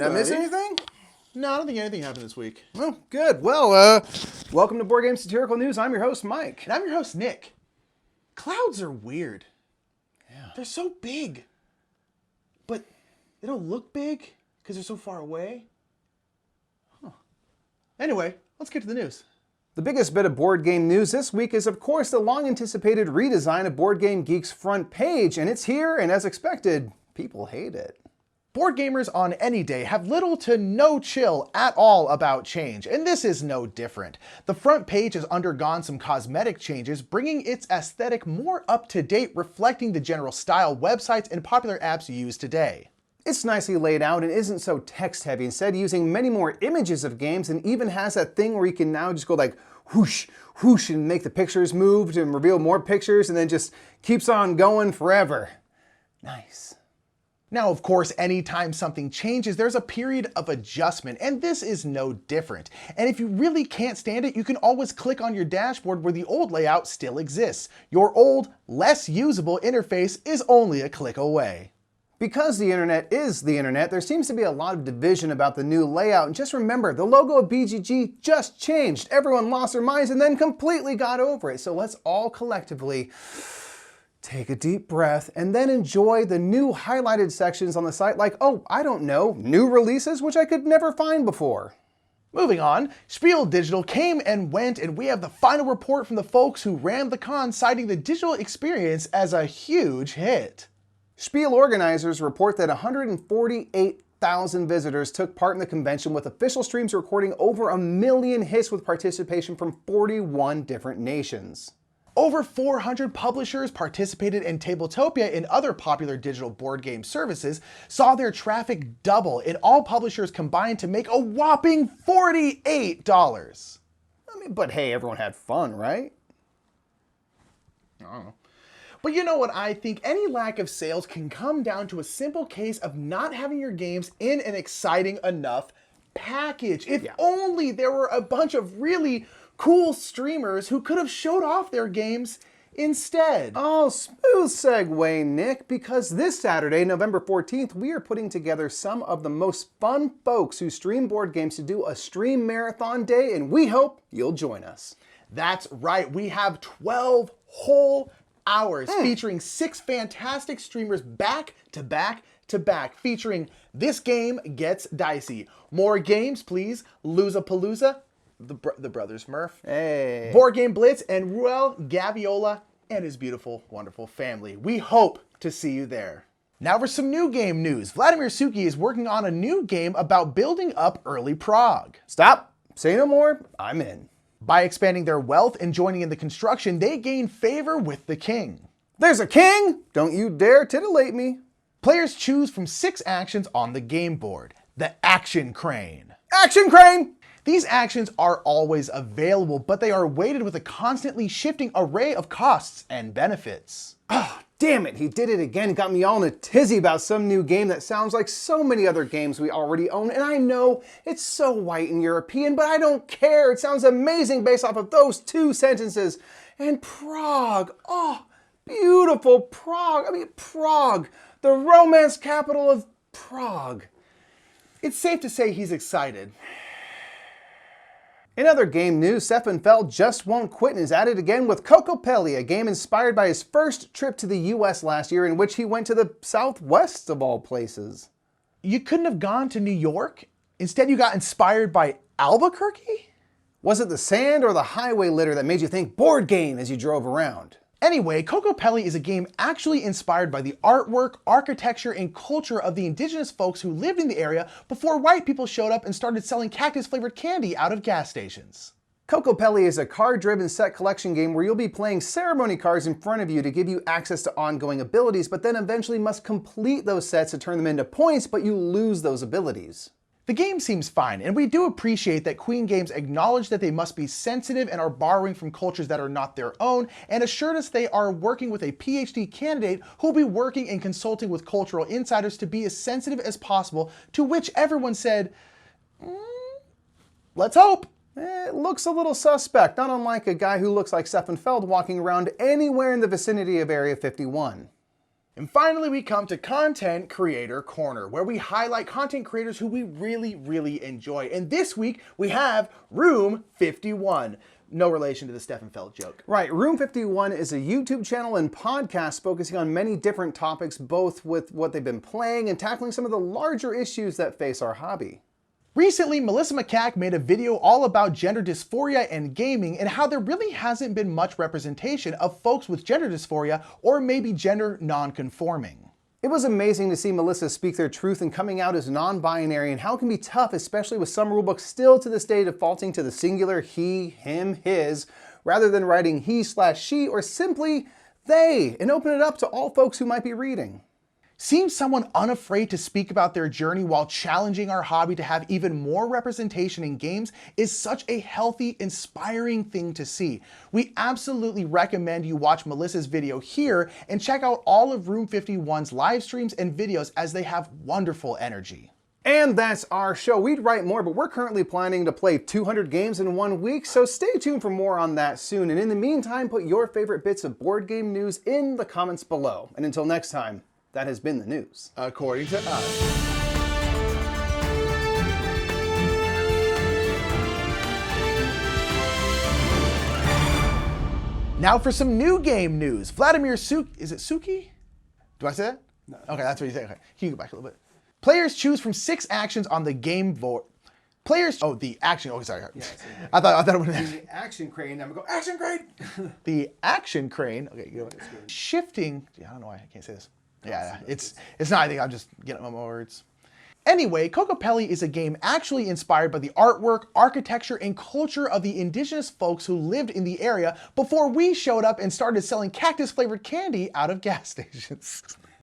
Did I miss anything? No, I don't think anything happened this week. Oh, good. Well, welcome to Board Game Satirical News. I'm your host, Mike. And I'm your host, Nick. Clouds are weird. Yeah. They're so big. But they don't look big because they're so far away. Huh. Anyway, let's get to the news. The biggest bit of board game news this week is, of course, the long-anticipated redesign of Board Game Geek's front page, and it's here, and as expected, people hate it. Board gamers on any day have little to no chill at all about change, and this is no different. The front page has undergone some cosmetic changes, bringing its aesthetic more up to date, reflecting the general style websites and popular apps use today. It's nicely laid out and isn't so text heavy, instead using many more images of games, and even has that thing where you can now just go like whoosh, whoosh, and make the pictures move and reveal more pictures, and then just keeps on going forever. Nice. Now, of course, anytime something changes, there's a period of adjustment, and this is no different. And if you really can't stand it, you can always click on your dashboard where the old layout still exists. Your old, less usable interface is only a click away. Because the internet is the internet, there seems to be a lot of division about the new layout, and just remember, the logo of BGG just changed. Everyone lost their minds and then completely got over it, so let's all collectively take a deep breath and then enjoy the new highlighted sections on the site like, oh, I don't know, new releases which I could never find before. Moving on, Spiel Digital came and went, and we have the final report from the folks who ran the con, citing the digital experience as a huge hit. Spiel organizers report that 148,000 visitors took part in the convention, with official streams recording over 1 million hits with participation from 41 different nations. Over 400 publishers participated, and Tabletopia and other popular digital board game services saw their traffic double, and all publishers combined to make a whopping $48. I mean, but hey, everyone had fun, right? I don't know. But you know what I think? Any lack of sales can come down to a simple case of not having your games in an exciting enough package. If only there were a bunch of really cool streamers who could have showed off their games instead. Oh, smooth segue, Nick, because this Saturday, November 14th, we are putting together some of the most fun folks who stream board games to do a stream marathon day, and we hope you'll join us. That's right, we have 12 whole hours featuring 6 fantastic streamers back to back to back, featuring This Game Gets Dicey, More Games Please, Losapalooza, the Brothers Murph, hey, Board Game Blitz, and Ruel Gaviola and his beautiful, wonderful family. We hope to see you there. Now for some new game news. Vladimir Suki is working on a new game about building up early Prague. Stop, say no more, I'm in. By expanding their wealth and joining in the construction, they gain favor with the king. There's a king! Don't you dare titillate me. Players choose from 6 actions on the game board. The Action Crane. Action Crane! These actions are always available, but they are weighted with a constantly shifting array of costs and benefits. Oh, damn it, he did it again. He got me all in a tizzy about some new game that sounds like so many other games we already own, and I know it's so white and European, but I don't care. It sounds amazing based off of those 2 sentences. And Prague, oh, beautiful Prague. I mean, Prague, the romance capital of Prague. It's safe to say he's excited. In other game news, Feld just won't quit and is at it again with Kokopelli, a game inspired by his first trip to the US last year, in which he went to the Southwest of all places. You couldn't have gone to New York? Instead you got inspired by Albuquerque? Was it the sand or the highway litter that made you think board game as you drove around? Anyway, Kokopelli is a game actually inspired by the artwork, architecture, and culture of the indigenous folks who lived in the area before white people showed up and started selling cactus-flavored candy out of gas stations. Kokopelli is a card-driven set collection game where you'll be playing ceremony cards in front of you to give you access to ongoing abilities, but then eventually must complete those sets to turn them into points, but you lose those abilities. The game seems fine, and we do appreciate that Queen Games acknowledge that they must be sensitive and are borrowing from cultures that are not their own, and assured us they are working with a PhD candidate who will be working and consulting with cultural insiders to be as sensitive as possible, to which everyone said, let's hope. It looks a little suspect, not unlike a guy who looks like Feld walking around anywhere in the vicinity of Area 51. And finally, we come to Content Creator Corner, where we highlight content creators who we really enjoy. And this week, we have Room 51. No relation to the Stefan Feld joke. Right, Room 51 is a YouTube channel and podcast focusing on many different topics, both with what they've been playing and tackling some of the larger issues that face our hobby. Recently, Melissa McCack made a video all about gender dysphoria and gaming and how there really hasn't been much representation of folks with gender dysphoria or maybe gender non-conforming. It was amazing to see Melissa speak their truth in coming out as non-binary and how it can be tough, especially with some rulebooks still to this day defaulting to the singular he, him, his, rather than writing he/she or simply they, and open it up to all folks who might be reading. Seeing someone unafraid to speak about their journey while challenging our hobby to have even more representation in games is such a healthy, inspiring thing to see. We absolutely recommend you watch Melissa's video here and check out all of Room 51's live streams and videos as they have wonderful energy. And that's our show. We'd write more, but we're currently planning to play 200 games in 1 week, so stay tuned for more on that soon. And in the meantime, put your favorite bits of board game news in the comments below. And until next time, that has been the news. According to us. Now for some new game news. Vladimir is it Suki? Do I say that? No. Okay, that's what you say. Okay, can you go back a little bit? Players choose from 6 actions on the game board. The action. Oh, sorry. Yeah, I thought it would have the action crane. I'm gonna go action crane. The action crane. Okay, go. Shifting. Yeah, I don't know why I can't say this. Yeah, it's not anything. I'm just getting my words. Anyway, Cocopelli is a game actually inspired by the artwork, architecture, and culture of the indigenous folks who lived in the area before we showed up and started selling cactus-flavored candy out of gas stations.